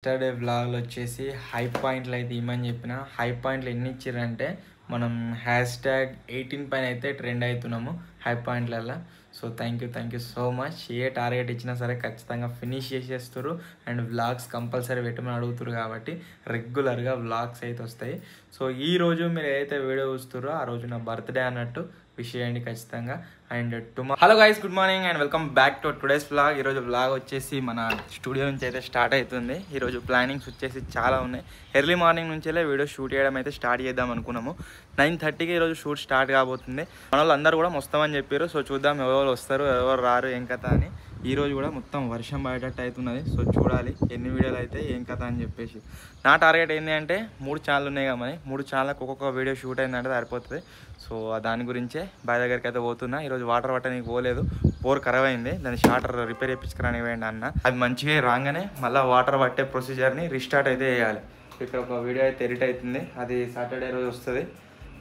Saturday వ్లాగ్లో వచ్చేసి high పాయింట్లు అయితే ఇమ్మని చెప్పిన. హై పాయింట్లు ఎన్ని ఇచ్చారంటే మనం #18 పైన అయితే ట్రెండ్ అవుతున్నాము హై పాయింట్లలో. So thank you so much. A target ఇచ్చినా సరే ఖచ్చితంగా ఫినిష్ చేసేస్తారు అండ్ వ్లాగ్స్ కంపల్సరీ పెట్టమని అడుగుతారు కాబట్టి రెగ్యులర్గా వ్లాగ్స్ అయితే వస్తాయి. సో ఈరోజు మీరు ఏదైతే వీడియో చూస్తారో ఆ రోజు నా బర్త్డే అన్నట్టు విష్ చేయండి ఖచ్చితంగా. And hello guys, good morning and welcome back to today's vlog. ఈరోజు వ్లాగ్ వచ్చేసి మన స్టూడియో నుంచి అయితే స్టార్ట్ అవుతుంది. ఈరోజు ప్లానింగ్స్ వచ్చేసి చాలా ఉన్నాయి. ఎర్లీ మార్నింగ్ నుంచే వీడియో షూట్ చేయడం అయితే స్టార్ట్ చేద్దాం అనుకున్నాము. 9:30కి ఈరోజు షూట్ స్టార్ట్ కాబోతుంది. మన వాళ్ళు అందరూ కూడా వస్తామని చెప్పారు. సో చూద్దాం ఎవరు వస్తారు ఎవరు రారు ఏం కథ అని. ఈరోజు కూడా మొత్తం వర్షం పడేటట్టు అవుతున్నది. సో చూడాలి ఎన్ని వీడియోలు అయితే ఏం కథ అని చెప్పేసి. నా టార్గెట్ ఏంటి అంటే 3 ఛానల్ ఉన్నాయి కదా, 3 ఛానల్కి ఒక్కొక్క వీడియో షూట్ అయిందంటే సరిపోతుంది. సో దాని గురించే బాయ్ దగ్గరికి అయితే పోతున్నా. ఈరోజు వాటర్ పట్టడానికి పోలేదు, బోర్ ఖరాబ్ అయింది. దాని షార్టర్ రిపేర్ చేయించుకురాని వేయండి అన్న. అది మంచిగా రాగానే మళ్ళీ వాటర్ పట్టే ప్రొసీజర్ని రీస్టార్ట్ అయితే చేయాలి. ఇక్కడ ఒక వీడియో అయితే ఎడిట్ అవుతుంది, అది సాటర్డే రోజు వస్తుంది.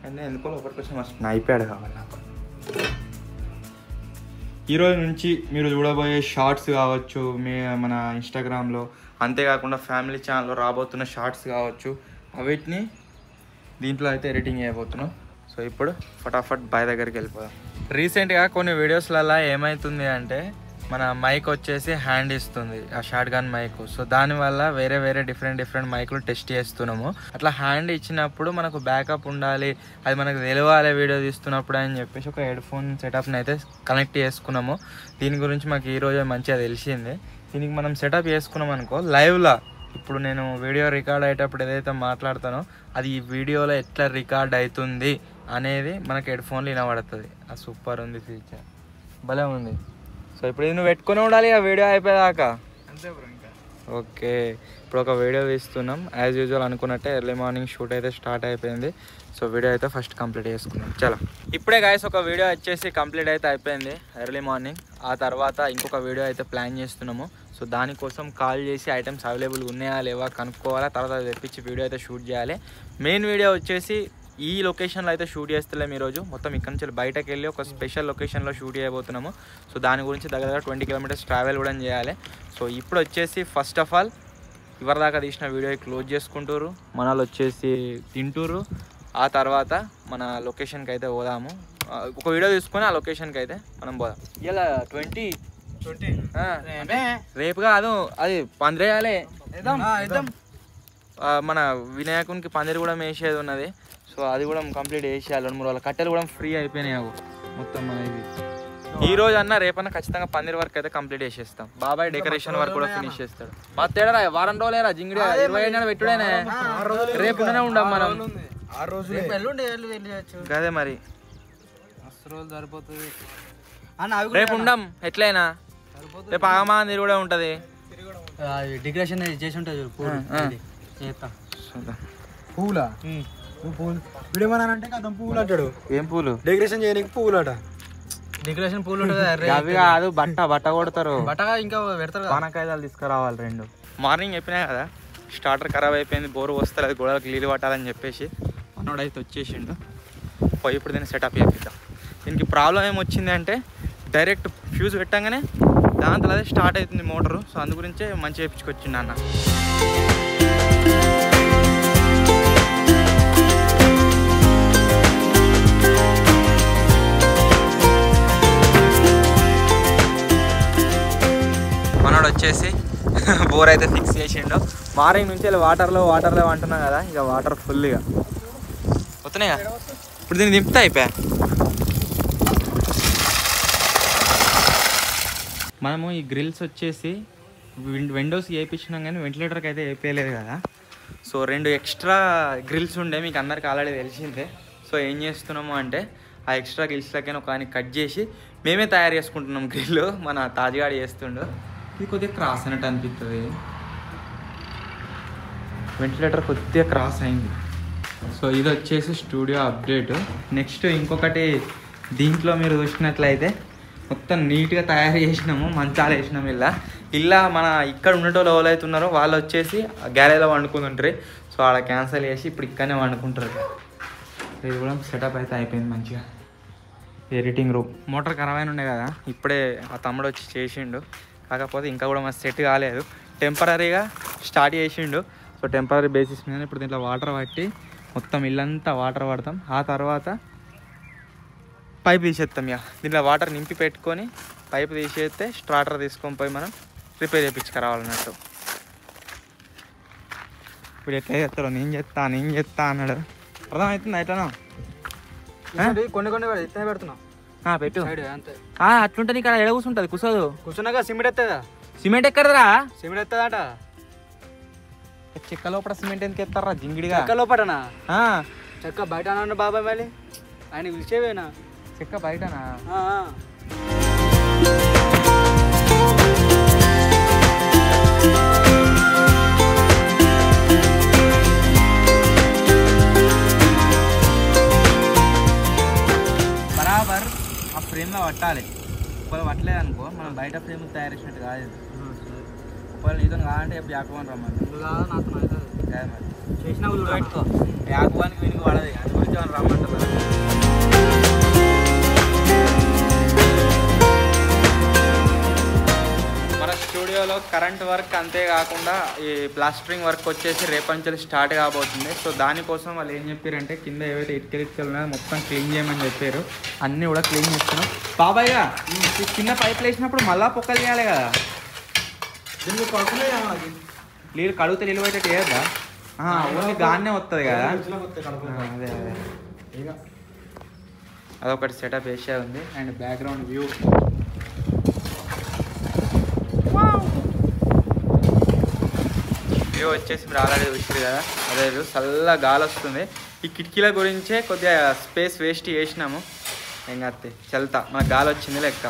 అండ్ ఎందుకో ఒకటి కోసం వస్తుంది ఐప్యాడ్ కావాలి నాకు. ఈరోజు నుంచి మీరు చూడబోయే షార్ట్స్ కావచ్చు మన ఇన్స్టాగ్రామ్లో, అంతేకాకుండా ఫ్యామిలీ ఛానల్లో రాబోతున్న షార్ట్స్ కావచ్చు, అవిటిని దీంట్లో అయితే ఎడిటింగ్ చేయబోతున్నాం. సో ఇప్పుడు ఫటాఫట్ బాయ్ దగ్గరికి వెళ్ళిపోదాం. రీసెంట్గా కొన్ని వీడియోస్లలో ఏమవుతుంది అంటే మన మైక్ వచ్చేసి హ్యాండ్ ఇస్తుంది, ఆ షార్ట్ గన్ మైక్. సో దానివల్ల వేరే డిఫరెంట్ మైకులు టెస్ట్ చేస్తున్నాము. అట్లా హ్యాండ్ ఇచ్చినప్పుడు మనకు బ్యాకప్ ఉండాలి, అది మనకు తెలియాలి వీడియో తీస్తున్నప్పుడు అని చెప్పేసి ఒక హెడ్ ఫోన్ సెటప్ని అయితే కనెక్ట్ చేసుకున్నాము. దీని గురించి మాకు ఈరోజే మంచిగా తెలిసింది. దీనికి మనం సెటప్ చేసుకున్నాం అనుకో, లైవ్లో ఇప్పుడు నేను వీడియో రికార్డ్ అయ్యేటప్పుడు ఏదైతే మాట్లాడతానో అది ఈ వీడియోలో ఎట్లా రికార్డ్ అవుతుంది అనేది మనకి హెడ్ ఫోన్లో వినబడుతుంది. అది సూపర్ ఉంది, ఫీచర్ భలే ఉంది. సో ఇప్పుడు ఇది నువ్వు పెట్టుకుని ఉండాలి ఆ వీడియో అయిపోయేదాకా. అంతే బ్రో. ఇంకా ఓకే, ఇప్పుడు ఒక వీడియో తీస్తున్నాం యాజ్ యూజువల్ అనుకున్నట్టే. ఎర్లీ మార్నింగ్ షూట్ అయితే స్టార్ట్ అయిపోయింది. సో వీడియో అయితే ఫస్ట్ కంప్లీట్ చేసుకున్నాం. చాలా ఇప్పుడే గాయస్ ఒక వీడియో వచ్చేసి కంప్లీట్ అయితే అయిపోయింది ఎర్లీ మార్నింగ్. ఆ తర్వాత ఇంకొక వీడియో అయితే ప్లాన్ చేస్తున్నాము. సో దానికోసం కాల్ చేసి ఐటమ్స్ అవైలబుల్గా ఉన్నాయా లేవా కనుక్కోవాలా, తర్వాత తెప్పించి వీడియో అయితే షూట్ చేయాలి. మెయిన్ వీడియో వచ్చేసి ఈ లొకేషన్లో అయితే షూట్ చేస్తలేము ఈరోజు. మొత్తం ఇక్కడ నుంచి బయటకు వెళ్ళి ఒక స్పెషల్ లొకేషన్లో షూట్ చేయబోతున్నాము. సో దాని గురించి దగ్గర 20 కిలోమీటర్స్ ట్రావెల్ కూడా చేయాలి. సో ఇప్పుడు వచ్చేసి ఫస్ట్ ఆఫ్ ఆల్ ఇవరిదాకా తీసిన వీడియో క్లోజ్ చేసుకుంటారు, మనలు వచ్చేసి తింటూరు. ఆ తర్వాత మన లొకేషన్కి అయితే పోదాము. ఒక వీడియో తీసుకొని ఆ లొకేషన్కి అయితే మనం పోదాం. ఇలా 20 రేపు కాదు, అది పందిరేయాలి. మన వినాయకునికి పందిరి కూడా వేసేది ఉన్నది. సో అది కూడా కంప్లీట్ చేసేయాలి. 2-3 రోజుల కట్టెలు కూడా ఫ్రీ అయిపోయినాయి మొత్తం మనది. ఈ రోజు అన్న రేపన్నా ఖచ్చితంగా పందిరి వర్క్ అయితే కంప్లీట్ చేసేస్తాం. బాబాయ్ డెకరేషన్ వర్క్ కూడా ఫినిష్ చేస్తాడు. మా తేడా వారం రోజులేరా జింగిడి 25 పెట్టుడేనే. రేపు ఉండం మనం. అదే మరి సరిపోతుంది. రేపు ఉండం ఎట్లయినా. రేపు ఆగమాందిరి కూడా ఉంటది, డెకరేషన్ చేసి ఉంటుంది. పూలా అంటే కథం పువ్వులు అంటాడు. ఏం పూలు? డెకరేషన్ చేయడానికి పువ్వులు అట. డెకరేషన్ పూలు ఉంటుంది. అవి కాదు, బట్ట కొడతారు. బట్టగా ఇంకా పెడతారు. పానకాయలు తీసుకురావాలి 2. మార్నింగ్ చెప్పినా కదా స్టార్టర్ ఖరాబ్ అయిపోయింది, బోరు వస్తారు, అది గోడలకు నీళ్ళు పట్టాలని చెప్పేసి మనోడైతే వచ్చేసిండు. పోయి ఇప్పుడు దీన్ని సెటప్ చేపిద్దాం. దీనికి ప్రాబ్లం ఏమొచ్చింది అంటే డైరెక్ట్ ఫ్యూజ్ పెట్టగానే దాంతో అదే స్టార్ట్ అవుతుంది మోటరు. సో అందు గురించే మంచిగా చేయించుకొచ్చిండు అన్న. మనోడు వచ్చేసి బోర్ అయితే ఫిక్స్ చేసిండు. మార్నింగ్ నుంచి వాటర్లో అంటున్నాం కదా, ఇక వాటర్ ఫుల్గా వస్తున్నాయి కదా. ఇప్పుడు దీన్ని దింపుతా అయిపోయా. మనము ఈ గ్రిల్స్ వచ్చేసి విండోస్కి వేయించినాం కానీ వెంటిలేటర్కి అయితే వేయలేదు కదా. సో 2 ఎక్స్ట్రా గ్రిల్స్ ఉండే, మీకు అందరికి ఆల్రెడీ తెలిసిందే. సో ఏం చేస్తున్నాము అంటే ఆ ఎక్స్ట్రా గ్రిల్స్లకైనా ఒక కట్ చేసి మేమే తయారు చేసుకుంటున్నాం గ్రిల్. మన తాజ్గాడి చేస్తుండు. ఇది కొద్దిగా క్రాస్ అన్నట్టు అనిపిస్తుంది, వెంటిలేటర్ కొద్దిగా క్రాస్ అయింది. సో ఇది వచ్చేసి స్టూడియో అప్డేట్. నెక్స్ట్ ఇంకొకటి దీంట్లో మీరు చూసినట్లయితే మొత్తం నీట్గా తయారు చేసినాము, మంచాలు వేసినాము. ఇలా మన ఇక్కడ ఉండేటోళ్ళు ఎవరు అవుతున్నారో వాళ్ళు వచ్చేసి గ్యారేజ్లో వండుకుంటుంటారు. సో అక్కడ క్యాన్సిల్ చేసి ఇప్పుడు ఇక్కడనే వండుకుంటారు. ఇది కూడా సెటప్ అయితే అయిపోయింది మంచిగా. ఎడిటింగ్ రూమ్ మోటార్ ఖరాబ్ అయిన ఉండే కదా, ఇప్పుడే ఆ తమ్ముడు వచ్చి చేసిండు. కాకపోతే ఇంకా కూడా మా సెట్ కాలేదు. టెంపరీగా స్టార్ట్ చేసిండు. సో టెంపరీ బేసిస్ మీద ఇప్పుడు దీంట్లో వాటర్ పట్టి మొత్తం ఇల్లంతా వాటర్ పడతాం. ఆ తర్వాత పైప్ తీసేస్తాం. ఇక దీంట్లో వాటర్ నింపి పెట్టుకొని పైప్ తీసేస్తే స్టార్టర్ తీసుకొని పోయి మనం రిపేర్ చేయించుకురావాలన్నట్టు. ఇప్పుడు ఎట్లా చేస్తారో నేను చేస్తా అన్నాడు. అర్థమవుతుంది ఎట్లనో కొన్ని ఎత్తే పెడుతున్నాం పెట్టు. అంతే అట్లుంటే నీకు ఎడ కూర్చుంటుంది కూర్చోదు. కూర్చున్నాక సిమెంట్ ఎత్తదా? సిమెంట్ ఎక్కడరా? సిమెంట్ ఎత్తదాట. చెక్క లోపల సిమెంట్ ఎందుకు ఎత్తారా జింగిడిగా? చెక్క లోపటనా? చెక్క బయట అన్న బాబాయ్ మళ్ళీ ఆయన పిలిచేవేనా? చెక్క బయటనా? బరాబర్ ఆ ఫ్రేమ్లో పట్టాలి. ఒకవేళ పట్టలేదు అనుకో మనం బయట ఫ్రేమ్ తయారు చేసినట్టు కాదు. ఒకవేళ నీతో కావాలంటే బ్యాక్వాన్ రమ్మని మరి చేసినా పెట్టుకో. బ్యాక్వాన్కి వీనికి పడదు, అది గురించి మనం రమ్మంటారు. మన స్టూడియోలో కరెంట్ వర్క్ అంతేకాకుండా ఈ ప్లాస్టరింగ్ వర్క్ వచ్చేసి రేపటి నుంచి స్టార్ట్ కాబోతుంది. సో దానికోసం వాళ్ళు ఏం చెప్పారంటే కింద ఏవైతే ఇటుకలు ఉన్నాయో మొత్తం క్లీన్ చేయమని చెప్పారు. అన్నీ కూడా క్లీన్ చేస్తున్నాం. బాబాయ్గా కింద పైపులు వేసినప్పుడు మళ్ళా పొక్కలు చేయాలి కదా? నీళ్ళు కడిగితే నీళ్ళు పెట్టేట్టు వేయద్దా? ఓన్లీ గానే వస్తుంది కదా. అదే అదొకటి సెటప్ వేసే ఉంది. అండ్ బ్యాక్గ్రౌండ్ వ్యూ వచ్చేసి మీరు ఆల్రెడీ చూసారు కదా. అదే చల్ల గాలి వస్తుంది. ఈ కిటికీల గురించే కొద్దిగా స్పేస్ వేస్ట్ చేసినాము. ఏం కాదు చల్తా మనకు గాలి వచ్చింది లెక్క.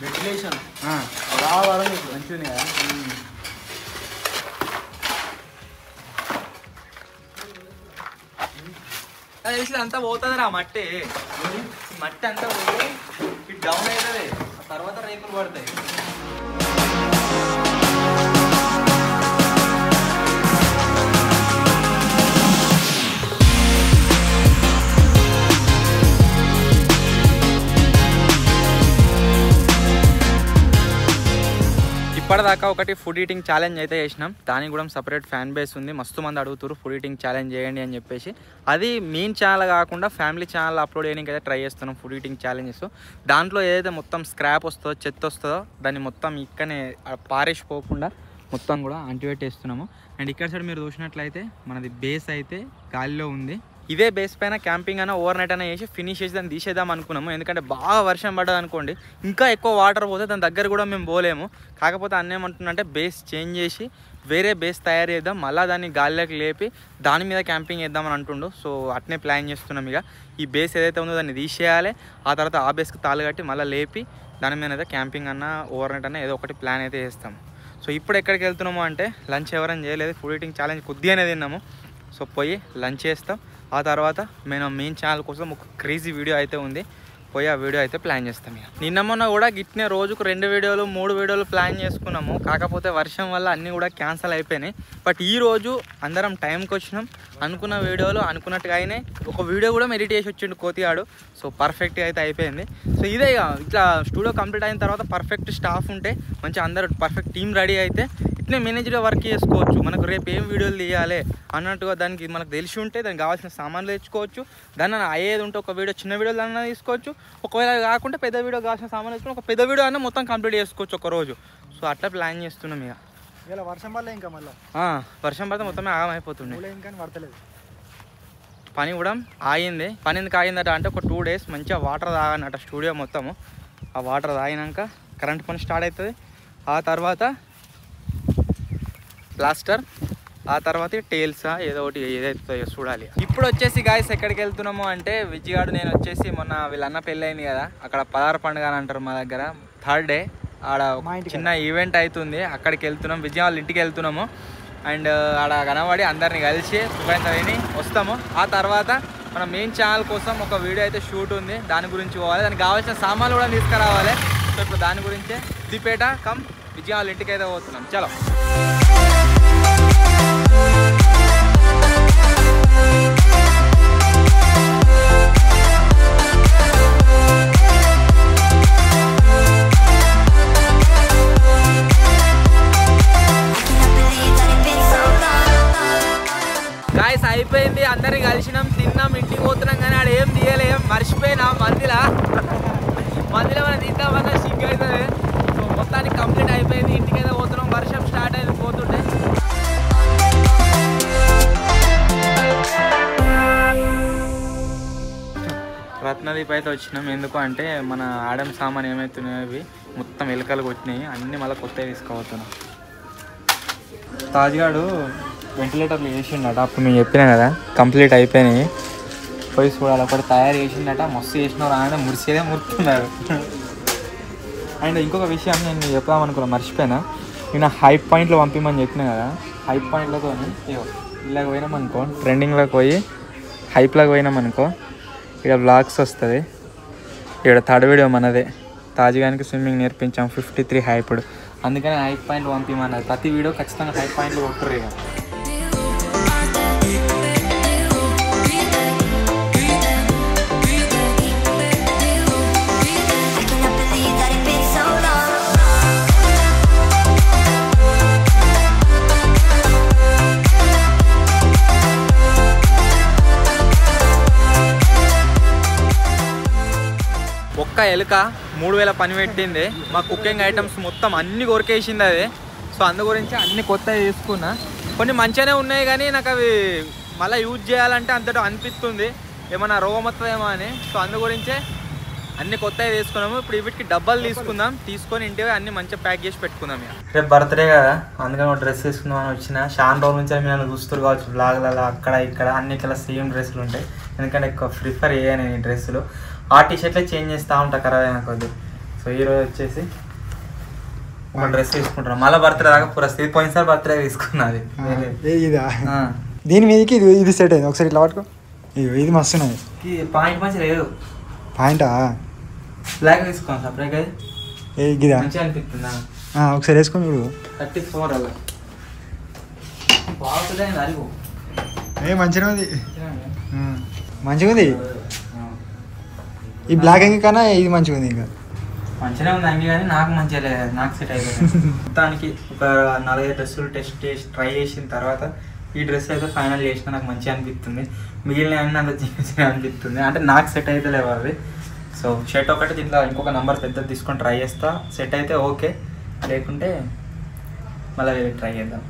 వెంటిలేషన్ మంచిది కదా. తెలిసి అంతా పోతుంది రా మట్టి అంతా పోయి ఇటు డౌన్ అవుతుంది. తర్వాత రేకులు పడతాయి. ఇప్పటిదాకా ఒకటి ఫుడ్ ఈటింగ్ ఛాలెంజ్ అయితే చేసినాం. దానికి కూడా సపరేట్ ఫ్యాన్ బేస్ ఉంది. మస్తు మంది అడుగుతారు ఫుడ్ ఈటింగ్ ఛాలెంజ్ చేయండి అని చెప్పేసి. అది మెయిన్ ఛానల్ కాకుండా ఫ్యామిలీ ఛానల్ అప్లోడ్ చేయడానికి అయితే ట్రై చేస్తున్నాం ఫుడ్ ఈటింగ్ ఛాలెంజెస్. దాంట్లో ఏదైతే మొత్తం స్క్రాప్ వస్తుందో చెత్త వస్తుందో దాన్ని మొత్తం ఇక్కడనే పారేసిపోకుండా మొత్తం కూడా అంటిపెట్టేస్తున్నాము. అండ్ ఇక్కడ సైడ్ మీరు చూసినట్లయితే మనది బేస్ అయితే గాలిలో ఉంది. ఇదే బేస్ పైన క్యాంపింగ్ అయినా ఓవర్ నైట్ అయినా చేసి ఫినిష్ చేసి దాన్ని తీసేద్దాం అనుకున్నాము. ఎందుకంటే బాగా వర్షం పడ్డది అనుకోండి ఇంకా ఎక్కువ వాటర్ పోతే దాని దగ్గర కూడా మేము పోలేము. కాకపోతే అన్నేమంటున్నంటే బేస్ చేంజ్ చేసి వేరే బేస్ తయారు చేద్దాం, మళ్ళీ దాన్ని గాలిలోకి లేపి దాని మీద క్యాంపింగ్ చేద్దామని అంటుండు. సో అట్నే ప్లాన్ చేస్తున్నాం. ఇక ఈ బేస్ ఏదైతే ఉందో దాన్ని తీసేయాలి. ఆ తర్వాత ఆ బేస్కి తాళ్ళు కట్టి మళ్ళీ లేపి దాని మీద అయితే క్యాంపింగ్ అన్నా ఓవర్ నైట్ అన్నా ఏదో ఒకటి ప్లాన్ అయితే చేస్తాం. సో ఇప్పుడు ఎక్కడికి వెళ్తున్నాము అంటే లంచ్ ఎవరైనా చేయలేదు. ఫుడ్ ఈటింగ్ ఛాలెంజ్ కొద్దిగానే తిన్నాము. సో పోయి లంచ్ చేస్తాం. ఆ తర్వాత మేము మెయిన్ ఛానల్ కోసం ఒక క్రేజీ వీడియో అయితే ఉంది, పోయి ఆ వీడియో అయితే ప్లాన్ చేస్తాం. ఇక నిన్న మొన్న కూడా గిట్నే రోజుకు 2 వీడియోలు 3 వీడియోలు ప్లాన్ చేసుకున్నాము. కాకపోతే వర్షం వల్ల అన్నీ కూడా క్యాన్సిల్ అయిపోయినాయి. బట్ ఈరోజు అందరం టైంకి వచ్చినాం. అనుకున్న వీడియోలు అనుకున్నట్టుగా అయినాయి. ఒక వీడియో కూడా ఎడిట్ చేసి వచ్చిండు కోతియాడు. సో పర్ఫెక్ట్గా అయితే అయిపోయింది. సో ఇదే ఇట్లా స్టూడియో కంప్లీట్ అయిన తర్వాత పర్ఫెక్ట్ స్టాఫ్ ఉంటే మంచిగా అందరూ పర్ఫెక్ట్ టీం రెడీ అయితే ఇట్నే మేనేజ్గా వర్క్ చేసుకోవచ్చు. మనకు రేపు ఏం వీడియోలు తీయాలి అన్నట్టుగా దానికి మనకు తెలిసి ఉంటే దానికి కావాల్సిన సామాన్లు తెచ్చుకోవచ్చు. దాన్ని అయ్యేది ఉంటే ఒక వీడియో చిన్న వీడియోలు అన్నా తీసుకోవచ్చు. ఒకవేళ కాకుండా పెద్ద వీడియో కావాల్సిన సామాన్లు తెచ్చుకొని ఒక పెద్ద వీడియో అన్నా మొత్తం కంప్లీట్ చేసుకోవచ్చు ఒక రోజు. సో అట్లా ప్లాన్ చేస్తున్నాం. ఇక ఇలా వర్షం వల్ల ఇంకా మళ్ళీ వర్షం పడితే మొత్తమే ఆగమైపోతుండే. ఇంకా పడతలేదు. పని కూడా ఆగింది. పని ఎందుకు ఆగిందట అంటే ఒక 2 డేస్ మంచిగా వాటర్ తాగనట స్టూడియో మొత్తము. ఆ వాటర్ తాగినాక కరెంట్ పని స్టార్ట్ అవుతుంది. ఆ తర్వాత ప్లాస్టర్, ఆ తర్వాత టైల్సా ఏదో ఒకటి ఏదైతే చూడాలి. ఇప్పుడు వచ్చేసి గాయస్ ఎక్కడికి వెళ్తున్నాము అంటే విజయగాడు నేను వచ్చేసి మొన్న వీళ్ళన్న పెళ్ళి అయింది కదా, అక్కడ పదార పండుగ అని అంటారు మా దగ్గర. 3rd డే ఆడ చిన్న ఈవెంట్ అవుతుంది. అక్కడికి వెళ్తున్నాం. విజయ వాళ్ళ ఇంటికి వెళ్తున్నాము. అండ్ ఆడ కనబడి అందరిని కలిసి సుఖాయింతని వస్తాము. ఆ తర్వాత మన మెయిన్ ఛానల్ కోసం ఒక వీడియో అయితే షూట్ ఉంది, దాని గురించి పోవాలి. దానికి కావాల్సిన సామాన్లు కూడా తీసుకురావాలి. సో ఇప్పుడు దాని గురించే సిద్దిపేట కమ్ విజయ వాళ్ళ ఇంటికి అయితే పోతున్నాం. చలో. అయిపోయింది, అందరిని కలిసినాం, తిన్నాం, ఇంటికి పోతున్నాం. కానీ ఆడ ఏం తీయలేం, మర్చిపోయినా మందిలో మనం తింటామన్నా సిగ్గు అవుతుంది. సో మొత్తానికి కంప్లీట్ అయిపోయింది, ఇంటికైతే పోతున్నాం. వర్షం స్టార్ట్ అయింది పోతుంటే. రత్నదీప్ అయితే వచ్చినాం. ఎందుకు అంటే మన ఆడమ్ సామాన్ ఏమవుతున్నాయి అవి మొత్తం ఎలుకలు కొట్టినాయి, అన్నీ మళ్ళీ కొత్తవి తీసుకోబోతున్నాం. తాజ్గాడు వెంటిలేటర్లు చేసిండట, అప్పుడు మేము చెప్పినా కదా కంప్లీట్ అయిపోయినాయి. పోయి చూడాలి, ఒకటి తయారు చేసిండట, మస్తు చేసినారు. ఆయన మురిసేదే మురుతున్నారు. అండ్ ఇంకొక విషయం నేను చెప్దామనుకున్నా, మర్చిపోయినా. నేను హైప్ పాయింట్లు పంపిమని చెప్పినా కదా, హైప్ పాయింట్లతో ఇలాగ పోయినామనుకో, ట్రెండింగ్లోకి పోయి హైప్లోకి పోయినామనుకో, ఇక్కడ వ్లాగ్స్ వస్తుంది. ఇక్కడ థర్డ్ వీడియో మనదే, తాజ్గానికి స్విమ్మింగ్ నేర్పించాం 53 హైప్డ్. అందుకని హైప్ పాయింట్లు పంపిమన్నది. ప్రతి వీడియో ఖచ్చితంగా హైప్ పాయింట్లు కొట్టుర్రు. ఇక ఒక్క ఎలుక 3000 పని పెట్టింది. మా కుకింగ్ ఐటమ్స్ మొత్తం అన్ని కొరికేసింది అది. సో అందు గురించి అన్ని కొత్తవి తీసుకున్నా. కొన్ని మంచిగానే ఉన్నాయి కానీ నాకు అవి మళ్ళీ యూజ్ చేయాలంటే అంతటా అనిపిస్తుంది ఏమన్నా రోగం వస్తుందేమో అని. సో అందు గురించే అన్ని కొత్తవి తీసుకున్నాము. ఇప్పుడు వీటికి డబ్బాలు తీసుకుందాం, తీసుకొని ఇంటికి అన్ని మంచిగా ప్యాక్ చేసి పెట్టుకుందాం. రేపు బర్త్డే కదా, అందుకని ఒక డ్రెస్ తీసుకుందాం అని వచ్చిన. చాలా రోజుల నుంచి మీరు చూస్తారు కావచ్చు బ్లాగ్లలో, అక్కడ ఇక్కడ అన్నిట్లా సేమ్ డ్రెస్సులు ఉంటాయి. ఎందుకంటే ఎక్కువ ప్రిఫర్ చేయను నేను ఈ డ్రెస్సులు. ఆ టీషర్ట్లే చేంజ్ చేస్తూ ఉంటా ఖరాబ్ అయిన కొద్ది. సో ఈరోజు వచ్చేసి ఒక డ్రెస్ తీసుకుంటున్నాం. మళ్ళీ బర్త్డే దాకా పురస్తి పోయినసారి బర్త్డే తీసుకున్నది. దీని మీదకి ఇది సెట్ అయింది. ఒకసారి ఇట్లా పట్టుకో, ఇది మస్తున్నది. పాయింట్ మంచి లేదు, పాయింటా బ్లాక్ తీసుకోండి సపరేట్. అది గిదా మంచిగా అనిపిస్తుందా? ఒకసారి వేసుకొని చూడు. 34 అలా బాగుంటుంది. అరిగు మంచిగా ఉంది, మంచిగా ఉంది. ఈ బ్లాక్ అంగి కన్నా ఇది మంచిగా ఉంది. ఇంకా మంచిగా ఉంది అంగి, కానీ నాకు మంచిగా లేదు, నాకు సెట్ అయిపోయింది. మొత్తానికి ఒక 4-5 డ్రెస్సులు టెస్ట్ చేసి ట్రై చేసిన తర్వాత ఈ డ్రెస్ అయితే ఫైనల్ చేసిన. నాకు మంచిగా అనిపిస్తుంది, మిగిలిన అన్నీ అంత చిన్న అనిపిస్తుంది. అంటే నాకు సెట్ అయితే లేవు అవి. సో షర్ట్ ఒకటి దీంట్లో ఇంకొక నెంబర్ పెద్దది తీసుకొని ట్రై చేస్తా. సెట్ అయితే ఓకే, లేకుంటే మళ్ళీ ట్రై చేద్దాం.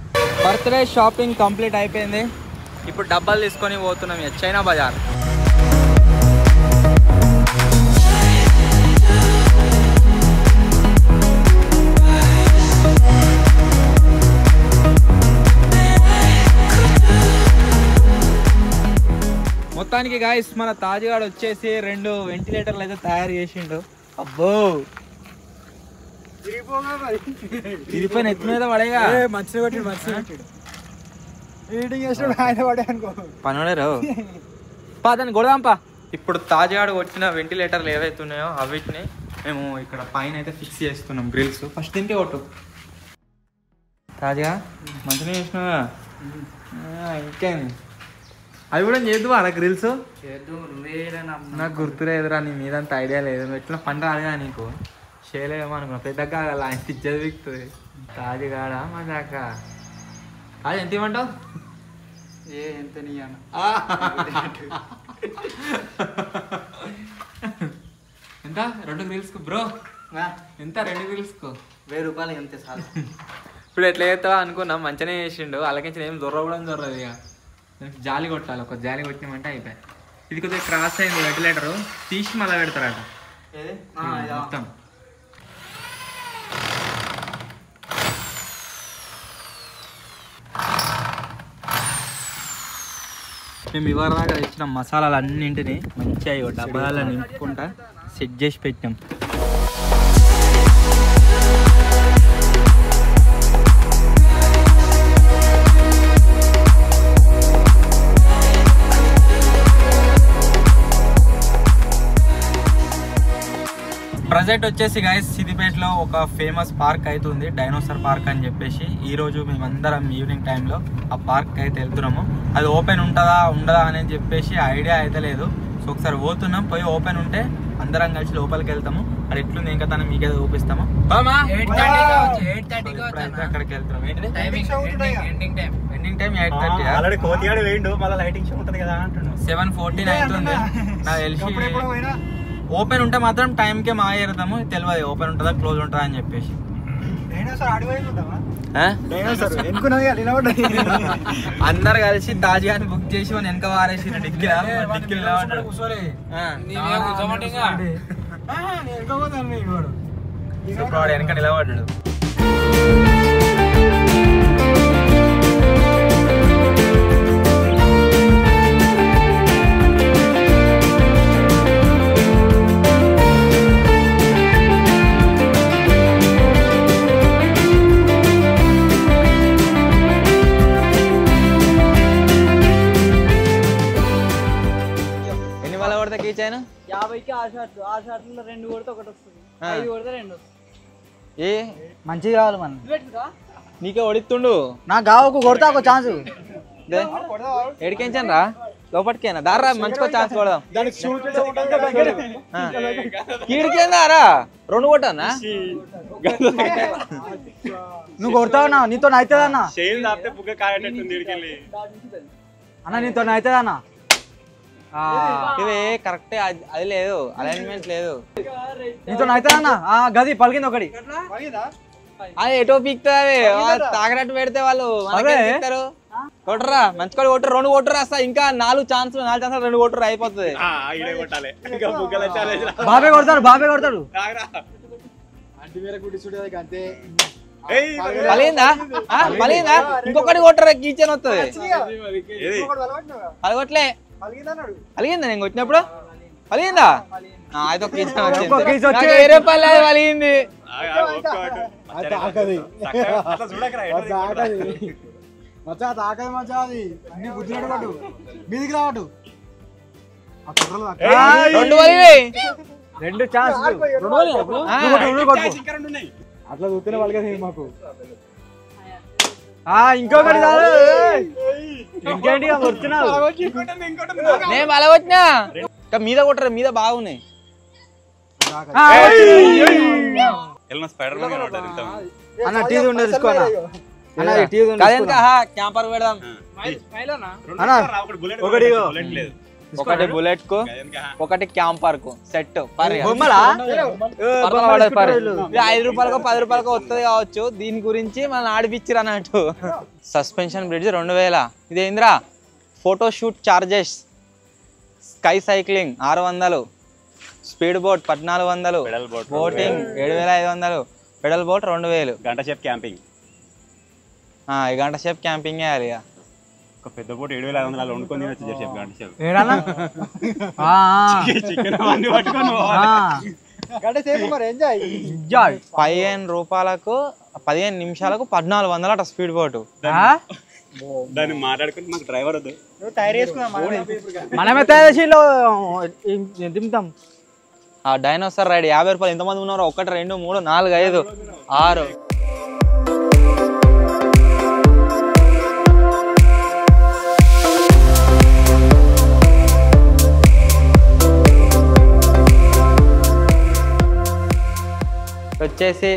బర్త్డే షాపింగ్ కంప్లీట్ అయిపోయింది. ఇప్పుడు డబ్బాలు తీసుకొని పోతున్నాం చైనా బజార్. మొత్తానికి గాయస్ మన తాజ్గాడు వచ్చేసి 2 వెంటిలేటర్లు అయితే తయారు చేసిండు. అబ్బో తిరిగిపోయిన ఎత్తు మీద పడేగా పనివాడారు పాదని గొడదాంపా. ఇప్పుడు తాజ్గాడు వచ్చిన వెంటిలేటర్లు ఏవైతే ఉన్నాయో అవిటిని మేము ఇక్కడ పైన అయితే ఫిక్స్ చేస్తున్నాం. గ్రిల్స్ ఫస్ట్ దీనికే కొట్టు. తాజ్గా మంచిగా చేసినావా? ఇంకేంది అవి కూడా చేద్దు అలా గ్రిల్స్. నాకు గుర్తులేదురా, నీ మీద అంత ఐడియా లేదు. ఎట్లా పంట అడగా నీకు చేయలేమో అనుకున్నా. పెద్దగా ఆయన ఇచ్చేది విక్తుంది. తాజ్గాడ మా దాకా అది ఎంత ఇవ్వమంటావు? ఎంత ఎంత 2 గ్రిల్స్కు బ్రో? ఎంత 2 గ్రిల్స్కు? 1000 రూపాయలు ఎంత సార్? ఇప్పుడు ఎట్లా చేస్తావా అనుకున్నాం. మంచిగానే చేసిండు. అలాగే ఏం దొర్ర కూడా దొరదు. ఇక జాలి కొట్టాలి, ఒక జాలి కొట్టినామంటే అయిపోయి. ఇది కొద్దిగా క్రాస్ అయింది వెంటిలేటరు, తీసి మళ్ళీ పెడతారట మొత్తం. మేము ఇవాళ దాకా తెచ్చిన మసాలాలు అన్నింటినీ మంచిగా డబ్బాలలో నింపుకుంటా సెట్ చేసి పెట్టాం. ప్రజెంట్ వచ్చేసి గైస్ సిద్దిపేటలో ఒక ఫేమస్ పార్క్ అవుతుంది, డైనోసార్ పార్క్ అని చెప్పేసి. ఈరోజు మేమందరం ఈవినింగ్ టైంలో ఆ పార్క్ అయితే వెళ్తున్నాము. అది ఓపెన్ ఉంటుందా ఉండదా అని చెప్పేసి ఐడియా అయితే లేదు. సో ఒకసారి పోతున్నాం, పోయి ఓపెన్ ఉంటే అందరం కలిసి లోపలికి వెళ్తాము. అది ఎట్లుంది ఇంకా తన మీకేదో చూపిస్తాము. అక్కడికి వెళ్తున్నాం. ఎండింగ్ టైం 7:14 అవుతుంది. నాకు తెలిసి ఓపెన్ ఉంటే మాత్రం టైంకే మాయేరుతాము. తెలియదు ఓపెన్ ఉంటుందా క్లోజ్ ఉంటుందా అని చెప్పేసి. అందరు కలిసి తాజ్ గారిని బుక్ చేసి మన వెనక వారేసి డిక్కీలో వెనక నిలబడ్డాడు. ఎన్ని వాళ్ళ పడతా కీచైనా 50కి 6 షాట్లు 6 షాట్లలో 2 కొడితే ఒకటి వస్తుంది 5 కొడితే 2 వస్తుంది. ఏ మంచిగా కావాలి మనం. నీకే ఒడిస్తుండు నా గావకు కొడతా ఒక ఛాన్స్. ఎడికించాను రా లోపటికేనా దారా మంచిగా ఛాన్స్ కొడదాం. కీడికేందారా 2 కొట్టానా నువ్వు కొడతావన్నా నీతో అవుతుందన్నా అన్న నీతో అవుతుందన్నా. ఇది కరెక్టే అది లేదు అలైన్మెంట్ లేదు నీతో అవుతుందన్నా. గది పలికింది ఒకటి అది ఎటో పీక్తుంది తాగనట్టు పెడితే వాళ్ళు కొట్టరా మంచి కొట్టరు 2 కొట్టరు వస్తా ఇంకా 4 ఛాన్సులు 2 కొట్టరు అయిపోతుంది. బాబే కొడతాడు పలిగిందా పలిగిందా ఇంకొకటి కొట్టరా కిచెన్ వస్తుంది. పలగొట్లే పలిగిందా నేను వచ్చినప్పుడు పలిగిందా అయితే వేరే పల్లె అది పలిగింది. రెండు ఛాన్స్ అట్లా చూస్తేనే వాళ్ళకి మాకు ఇంకొకటి ఇంకేంటి వస్తున్నావు నేను పలగొచ్చినా మీద కొట్టరా మీద బాగున్నాయి. అన్న టీవీ ఉండదు తీసుకోనా క్యాంపర్ పెడదాం. ఒకటి బుల్లెట్ కు ఒకటి క్యాంపర్ కు సెట్ 5 రూపాయలకు 10 రూపాయలకు వస్తుంది కావచ్చు. దీని గురించి మనం ఆడిపిచ్చిరు అన్నట్టు. సస్పెన్షన్ బ్రిడ్జ్ 2000 ఇదేంద్రా photoshoot charges sky cycling 600 speed boat 1400 boating 7500 pedal boat 2000 గంట సేపు క్యాంపింగ్. ఈ గంట సేపు క్యాంపింగ్ చేయాలి. ఒక పెద్ద బోట్ 7500 వండుకొని తినొచ్చు గంట సేపు. 15 రూపాయలకు 15 నిమిషాలకు 1400 అట స్పీడ్ బోట్. దాన్ని మాట్లాడుకుని మాకు డ్రైవర్ వద్దు తయారు చేసుకున్నాం మనమే తయారు చేసి దింపుతాం. డైనోసార్ రైడ్ 50 రూపాయలు. ఎంతమంది ఉన్నారు? 1 2 3 4 5 6. వచ్చేసి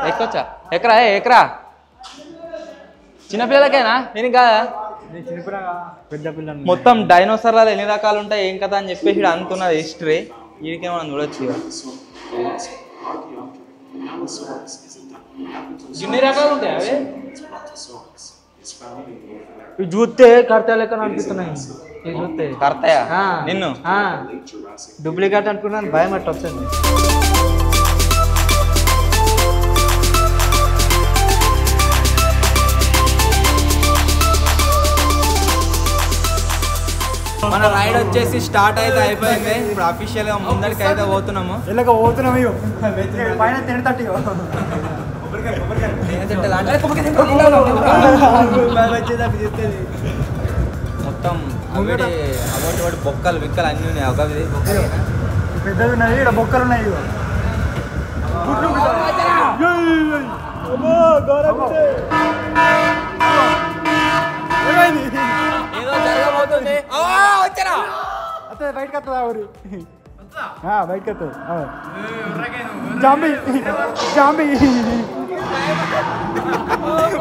ఎక్కొచ్చా ఎకరా ఎకరా చిన్నపిల్లలకేనా నేను కాదా మొత్తం డైనోసార్లలో ఎన్ని రకాలు ఉంటాయి ఏం కదా అని చెప్పేసి అనుకున్నది హిస్టరీ. వీడికే మనం చూడొచ్చు. ఎన్ని రకాలు ఉంటాయి అవి చూస్తే కర్తా లెక్క అనిపిస్తున్నాయి. చూస్తే కర్తాయా నిన్ను డూప్లికేట్ అనుకున్నాను భయం అట్లా వస్తుంది. మన రైడ్ వచ్చేసి స్టార్ట్ అయితే అయిపోయింది. ఇప్పుడు అఫీషియల్ గా ముందరికి అయితే పోతున్నాము. మొత్తం అవి బొక్కలు విక్కలు అన్ని ఉన్నాయి. ఒక పెద్దవి ఉన్నాయి ఇక్కడ బొక్కలు ఉన్నాయి. ఏదో జరగబోతుంది. బయటకు వస్తుందా ఊరు బయటకి వస్తుంది జాంబీ జాంబీ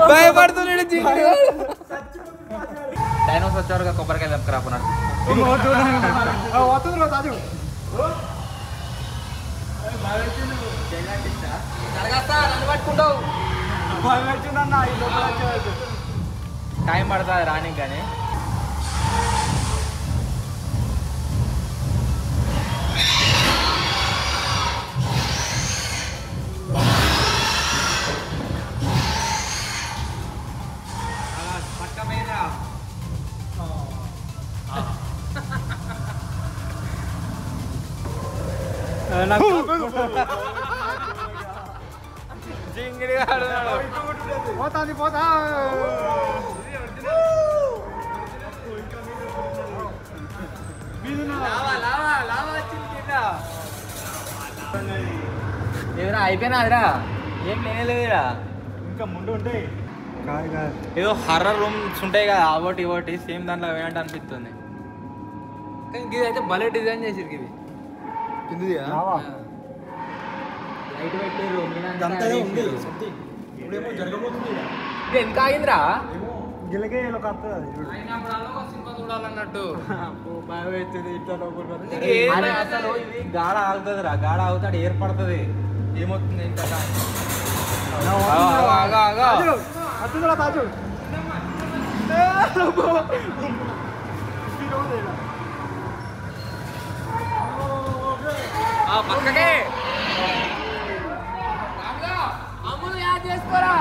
భయపడుతున్నాడు డైనోసార్ వచ్చేవారుగా కొబ్బరికాయ చెప్పుకురాకున్నాడు టైం పడుతుంది రాని కానీ పోతాది పోతా ఏదైనా అయిపోయినాదిరా ఏం లేదురా ఇంకా ముందు ఉంటాయి కాదు కాదు ఏదో హర్రర్ రూమ్స్ ఉంటాయి కదా అవటి ఇవటి సేమ్ దాంట్లో వేయంటే అనిపిస్తుంది కానీ ఇది అయితే భలే డిజైన్ చేసిరు ఇది లైట్ పెట్టారు ఇప్పుడేమో జరగబోతుంది ఇది ఎంత ఆగిందిరా గిలకే ఒక వస్తుంది అది చూడు సినిమా చూడాలన్నట్టు బాగా అవుతుంది ఇట్లా అరే అసలు ఇది గాడ ఆగుతుందిరా గాడ ఆగుతాడు ఏర్పడుతుంది ఏమవుతుంది ఇంకా అతుందిరా తాజు పక్కకే అమ్ములు యాడ్ చేసుకోరా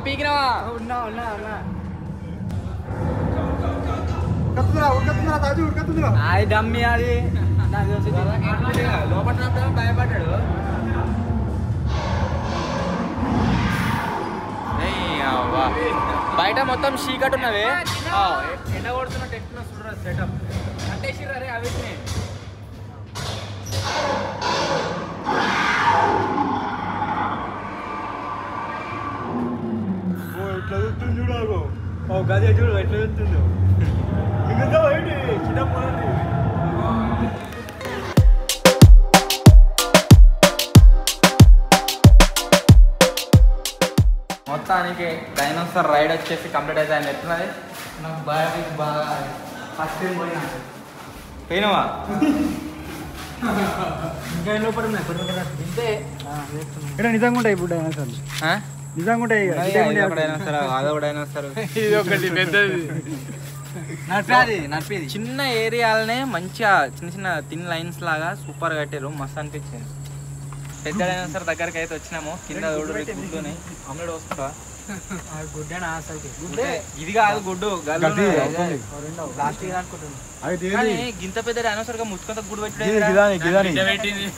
పీకినవా ఉన్నా ఉడకతుందిరా తాజు ఉడకతుందిరా అది డమ్మి అది లోపల భయపడ్డాడు బయట మొత్తం చీకటి ఉన్నది ఎండ కొడుతున్నట్టు ఎక్కువ చూడరా సెటప్ అంటే అరే అవి ఇట్లా చూస్తుంది చూడాలి గదే చూడు ఎట్లా చూస్తుందో ఇంకా ఏంటి చిన్న పొలండి మొత్తానికి డైనోసార్ రైడ్ వచ్చేసి కంప్లీట్ అయితే ఆయన ఎట్లున్నది నాకు బాగా ఫస్ట్ టైం పోయినవా ఇంకా లోపల ఉన్నాయి ఇంతే ఇక్కడ నిజంగా ఉంటాయి ఇప్పుడు డైనోసార్లు నిజంగా ఉంటాయి ఇది ఒకటి పెద్దది నడిపేది చిన్న ఏరియాలనే మంచిగా చిన్న చిన్న థిన్ లైన్స్ లాగా సూపర్ కట్టారు మస్తు అనిపించింది పెద్ద డైనోసార్ దగ్గరికి అయితే వచ్చినాము కింద గుడ్డుని అమ్ముడు వస్తుందా గుడ్డేనా అసలుకి ఇది కాదు గుడ్డు ప్లాస్టిక్ అనుకుంటున్నాను కానీ గింత పెద్ద డైనోసార్ గా ముచ్చుకొంత గుడ్డు పెట్టాడు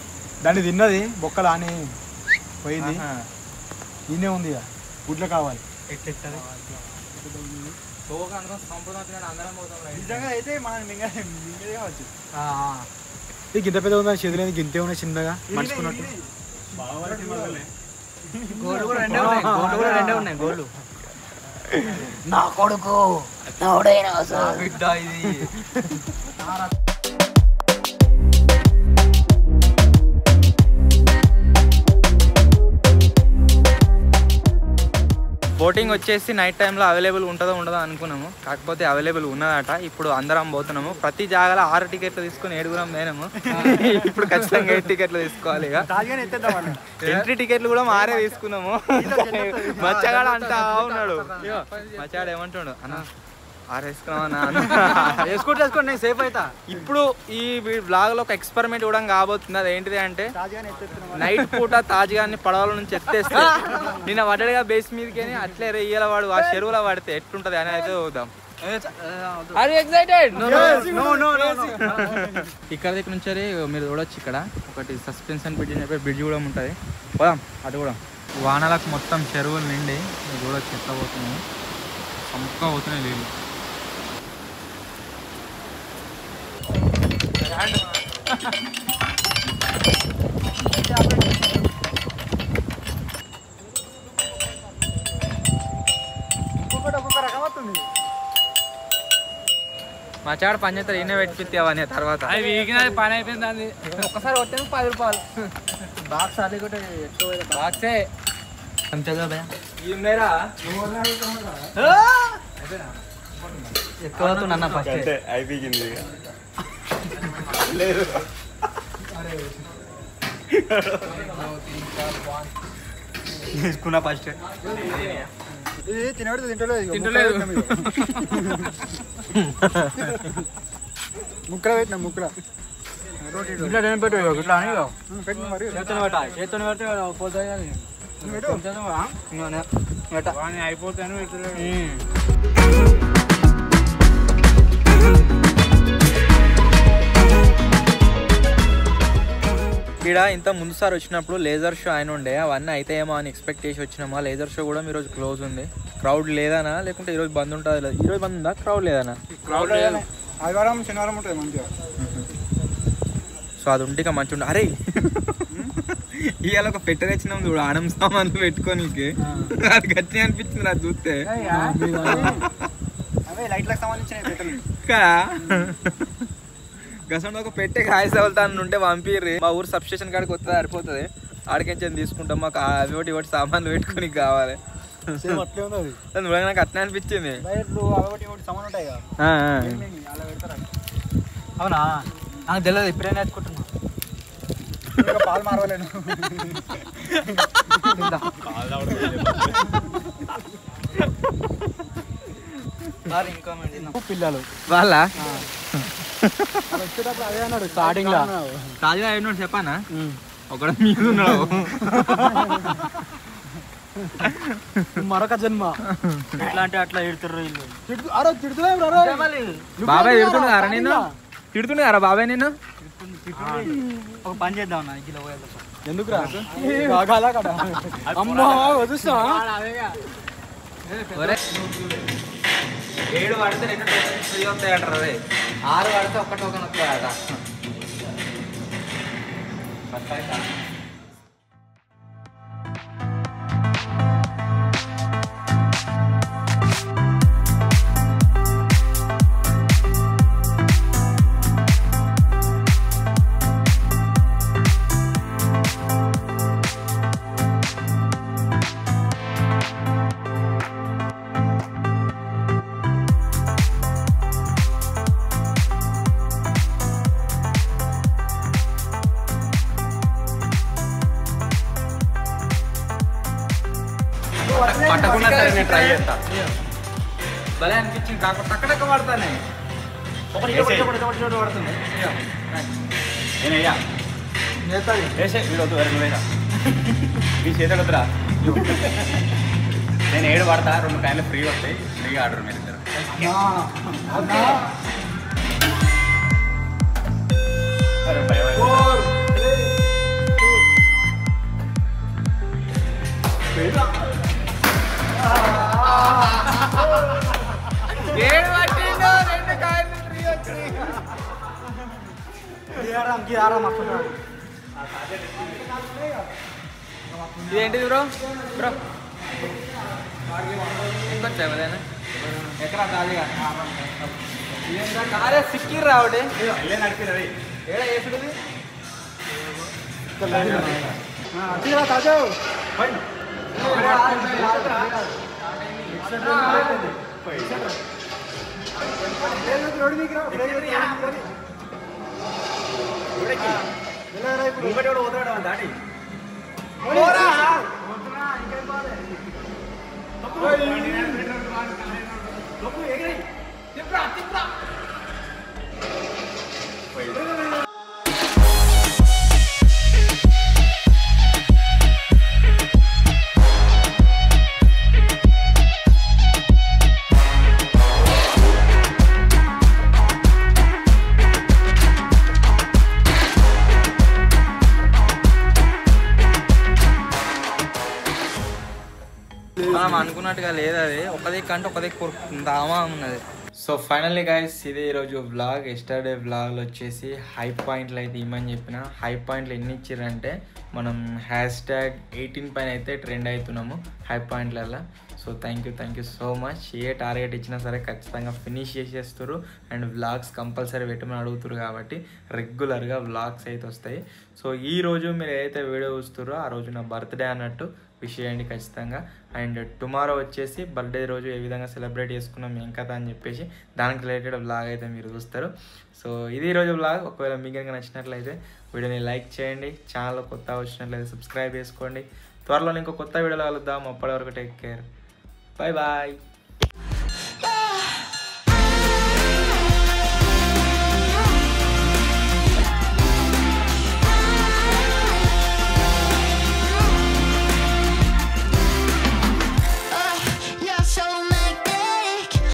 దాన్ని తిన్నది బొక్కలు అని పోయింది ఈయనే ఉంది గుడ్లు కావాలి నిజంగా అయితే మనం మింగదే కావచ్చు ఇది గింత పెద్ద ఉందా చేతులేని గింతే ఉన్నాయి చిన్నగా మర్చుకున్నట్టు గోల్డ్ కూడా రెండే ఉన్నాయి గోల్డ్ నా కొడుకు బిడ్డ ఇది బోటింగ్ వచ్చేసి నైట్ టైంలో అవైలబుల్ ఉంటుందో ఉండదో అనుకున్నాము కాకపోతే అవైలబుల్ ఉన్నదట ఇప్పుడు అందరం పోతున్నాము ప్రతి జాగాలో 6 టికెట్లు తీసుకుని 7 పోయినాము ఇప్పుడు ఖచ్చితంగా 8 టికెట్లు తీసుకోవాలి ఇక ఎంట్రీ టికెట్లు కూడా మారే తీసుకున్నాము మచ్చగాడు అంటా ఉన్నాడు మచ్చగాడు ఏమంటాడు అన్న వేసుకోండి నేను సేఫ్ అవుతా. ఇప్పుడు ఈ బ్లాగ్ లో ఒక ఎక్స్పెరిమెంట్ కూడా కాబోతుంది. అది ఏంటిది అంటే నైట్ పూట తాజ్గాన్ని పడవల నుంచి ఎత్తేస్తే నిన్న వడ్డడిగా బేస్ మీదకి అట్లే రెయ్యాల వాడు ఆ చెరువులో పడితే ఎట్లుంటది అని అయితే చూద్దాం. ఇక్కడ దగ్గర నుంచి మీరు చూడొచ్చు. ఇక్కడ ఒకటి సస్పెన్షన్ బ్రిడ్జ్ అని చెప్పి బ్రిడ్జ్ కూడా ఉంటుంది. పోదాం అటు కూడా. వానలకు మొత్తం చెరువులు నిండి మీరు చూడొచ్చు ఎట్లా పోతున్నాయి. సంపుగా పోతున్నాయి నీళ్ళు. మా చాడు పని చేస్తారు ఈయన పెట్టిస్తావని తర్వాత పని అయిపోయింది. ఒక్కసారి కొట్టాను 10 రూపాయలు బాక్స్. అది కూడా బాక్సే ఎక్కువ ఫస్ట్ అయిపోయింది. తీసుకున్నా ఫస్ట్ ఇది తినబడి తింటలేదు ముక్కలు పెట్టినా ముక్కలు ఇట్లా పెట్టు ఇట్లా అని పెట్టిన మరి చేతుని పెడితే పోతాయి అయిపోతాను. ఇక్కడ ఇంత ముందుసారి వచ్చినప్పుడు లేజర్ షో ఆయన ఉండే అవన్నీ అయితే ఏమో అని ఎక్స్పెక్ట్ చేసి వచ్చినామా. లేజర్ షో కూడా ఈరోజు క్లోజ్ ఉంది. క్రౌడ్ లేదనా లేకుంటే ఈరోజు బంద్ ఉంటుంది? ఈరోజు బంద్ ఉందా? క్రౌడ్ లేదనా? క్రౌడ్ ఆదివారం శనివారం ఉంటుంది మంచిగా. సో అది ఉంటే ఇక మంచిగా ఉండే. అరే ఇవాళ ఒక పెట్టె తెచ్చినాం చూడు ఆనం సామాన్లు పెట్టుకోనికి. అది గట్టి అనిపించింది నాకు చూస్తే లైట్లకు సంబంధించిన పెట్టెలు కదా. గసంలో ఒక పెట్టే కాయస్ వెళ్తాను ఉంటే పంపిర్రి. మా ఊరు సబ్ స్టేషన్ కాడికి వస్తుంది సరిపోతుంది. ఆడికించి తీసుకుంటాం. మాకు అవి ఒకటి సామాన్లు పెట్టుకొని కావాలి. నాకు అట్లా అనిపించింది. అవునా నాకు తెలియదు. ఇప్పుడే నేర్చుకుంటున్నా. పాలు మారవలేను. పిల్లలు వాళ్ళ వచ్చేటప్పుడు అదే అన్నాడు స్టార్టింగ్ లో. తాజా అయినాడు చెప్పానా ఒకడు మీద ఉన్నాడు. మరొక జన్మ ఎట్లా అంటే అట్లా ఎడుతుర్రు వీళ్ళు. బాబాయ్ తిడుతున్నారా నేను? తిడుతున్నారా బాబాయ్ నేను? ఒక పని చేద్దాం అన్న. ఎందుకు రా అమ్మా వదుస్తా. 7 పడితే 2 టోకెన్స్ ఫ్రీ వస్తాయి అంటారు. అదే 6 పడితే 1 టోకెన్ వస్తాయట. పట్టకుండా సరే నేను ట్రై చేస్తా. భలే అనిపించింది. కాకుండా టక్కడక్క పడతానే ఒకటి పడుతుంది. నేనయ్యా వేసే వీడొద్దు వేరే నువ్వేరా మీ చేతులు వద్దురా. నేను 7 పడతా. 2 కాయలు ఫ్రీ వస్తాయి. ఫ్రీగా ఆర్డర్ మీరు ఇద్దరు. ఇదేంటిది బ్రో? బ్రో ఇంకొచ్చాయి ఎక్కడ తాజాగా కారే సిక్కిర్ రావడే నడిపిరవి ఏడా వేసుడుది తాజా దాటి మనం అనుకున్నట్టుగా లేదు, అది ఒకదే కంటే ఒకదే దామా ఉన్నది. సో ఫైనల్లీ గైస్, ఇది ఈరోజు వ్లాగ్. ఎస్టర్డే వ్లాగ్లో వచ్చేసి హై పాయింట్లు అయితే ఇమ్మని చెప్పిన. హై పాయింట్లు ఎన్ని ఇచ్చారంటే మనం #18 పైన అయితే ట్రెండ్ అవుతున్నాము హై పాయింట్లలో. So thank you so much. A target ఇచ్చినా సరే ఖచ్చితంగా ఫినిష్ చేసేస్తారు. అండ్ వ్లాగ్స్ కంపల్సరీ పెట్టమని అడుగుతారు కాబట్టి రెగ్యులర్గా వ్లాగ్స్ అయితే వస్తాయి. సో ఈ రోజు మీరు ఏదైతే వీడియో చూస్తారో ఆ రోజు నా బర్త్డే అన్నట్టు విష్ చేయండి ఖచ్చితంగా. అండ్ టుమారో వచ్చేసి బర్త్డే రోజు ఏ విధంగా సెలబ్రేట్ చేసుకున్నాం ఏం కదా అని చెప్పేసి దానికి రిలేటెడ్ వ్లాగ్ అయితే మీరు చూస్తారు. సో ఇది ఈరోజు వ్లాగ్. ఒకవేళ మీకు కనుక నచ్చినట్లయితే వీడియోని లైక్ చేయండి. ఛానల్ కొత్త వచ్చినట్లయితే సబ్స్క్రైబ్ చేసుకోండి. త్వరలో ఇంకో కొత్త వీడియోలో కలుద్దాం. అప్పటి వరకు టేక్ కేర్. Bye bye.